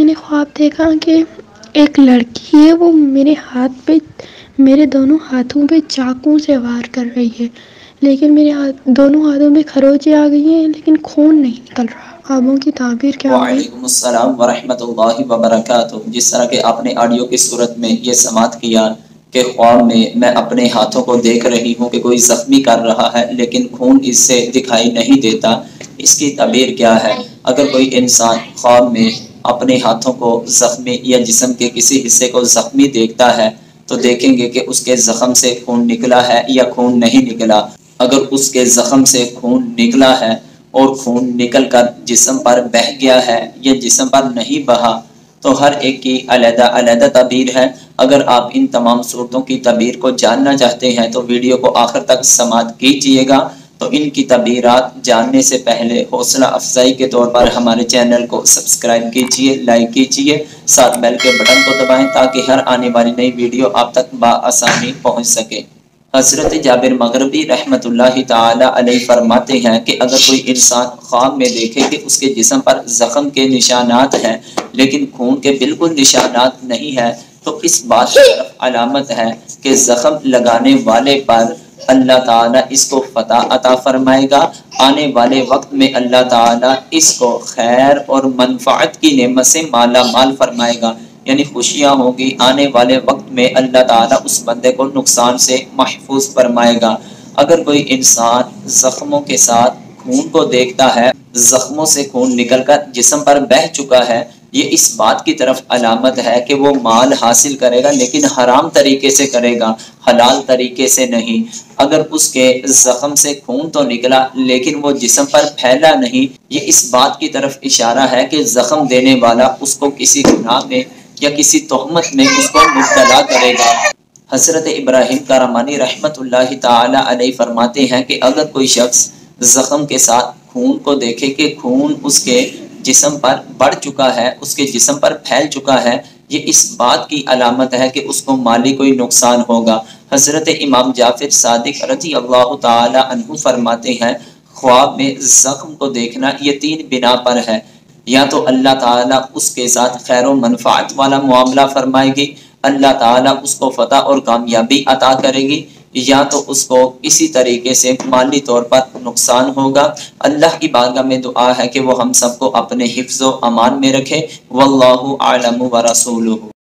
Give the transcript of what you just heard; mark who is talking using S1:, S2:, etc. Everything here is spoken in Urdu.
S1: میں نے خواب دیکھا کہ ایک لڑکی ہے، وہ میرے دونوں ہاتھوں پہ چاقو سے وار کر رہی ہے، لیکن میرے دونوں ہاتھوں پہ خروچیں آ گئی ہیں لیکن خون نہیں نکل رہا۔ خوابوں کی تعبیر کیا ہوگی؟
S2: وعلیکم السلام ورحمۃ اللہ وبرکاتہ۔ جس طرح کہ آپ نے آڈیو کی صورت میں یہ سماعت کیا کہ خواب میں اپنے ہاتھوں کو دیکھ رہی ہوں کہ کوئی زخمی کر رہا ہے لیکن خون اس سے دکھائی نہیں دیتا، اس کی تعبیر کیا ہے؟ اگر کوئی انسان خواب میں اپنے ہاتھوں کو زخمی یا جسم کے کسی حصے کو زخمی دیکھتا ہے تو دیکھیں گے کہ اس کے زخم سے خون نکلا ہے یا خون نہیں نکلا۔ اگر اس کے زخم سے خون نکلا ہے اور خون نکل کر جسم پر بہہ گیا ہے یا جسم پر نہیں بہا تو ہر ایک کی علیحدہ علیحدہ تعبیر ہے۔ اگر آپ ان تمام صورتوں کی تعبیر کو جاننا چاہتے ہیں تو ویڈیو کو آخر تک سماعت کیجئے گا۔ تو ان کی تعبیرات جاننے سے پہلے حوصلہ افزائی کے طور پر ہمارے چینل کو سبسکرائب کیجئے، لائک کیجئے، ساتھ بیل کے بٹن کو دبائیں تاکہ ہر آنے والی نئی ویڈیو آپ تک بآسانی پہنچ سکے۔ حضرت جابر مغربی رحمت اللہ تعالی علیہ فرماتے ہیں کہ اگر کوئی انسان خواب میں دیکھے کہ اس کے جسم پر زخم کے نشانات ہیں لیکن خون کے بالکل نشانات نہیں ہیں تو اس بات کی طرف علامت ہے کہ زخم لگانے والے پر اللہ تعالیٰ اس کو فتح عطا فرمائے گا۔ آنے والے وقت میں اللہ تعالیٰ اس کو خیر اور منفعت کی نعمت سے مالا مال فرمائے گا، یعنی خوشیاں ہوگی۔ آنے والے وقت میں اللہ تعالیٰ اس بندے کو نقصان سے محفوظ فرمائے گا۔ اگر کوئی انسان زخموں کے ساتھ خون کو دیکھتا ہے، زخموں سے خون نکل کر جسم پر بہہ چکا ہے، یہ اس بات کی طرف علامت ہے کہ وہ مال حاصل کرے گا لیکن حرام طریقے سے کرے گا، حلال طریقے سے نہیں۔ اگر اس کے زخم سے خون تو نکلا لیکن وہ جسم پر پھیلا نہیں، یہ اس بات کی طرف اشارہ ہے کہ زخم دینے والا اس کو کسی گناہ میں یا کسی تہمت میں اس کو مبتلا کرے گا۔ حضرت ابراہیم کارمانی رحمت اللہ تعالی علیہ فرماتے ہیں کہ اگر کوئی شخص زخم کے ساتھ خون کو دیکھے کہ خون اس کے جسم پر بڑھ چکا ہے، اس کے جسم پر پھیل چکا ہے، یہ اس بات کی علامت ہے کہ اس کو مالی کوئی نقصان ہوگا۔ حضرت امام جعفر صادق رضی اللہ تعالی عنہ فرماتے ہیں خواب میں زخم کو دیکھنا یہ 3 بنا پر ہے، یا تو اللہ تعالیٰ اس کے ساتھ خیر و منفعت والا معاملہ فرمائے گی، اللہ تعالیٰ اس کو فتح اور کامیابی عطا کرے گی، یا تو اس کو کسی طریقے سے مالی طور پر نقصان ہوگا۔ اللہ کی بارگاہ میں دعا ہے کہ وہ ہم سب کو اپنے حفظ و امان میں رکھے۔ واللہ اعلم ورسولہ۔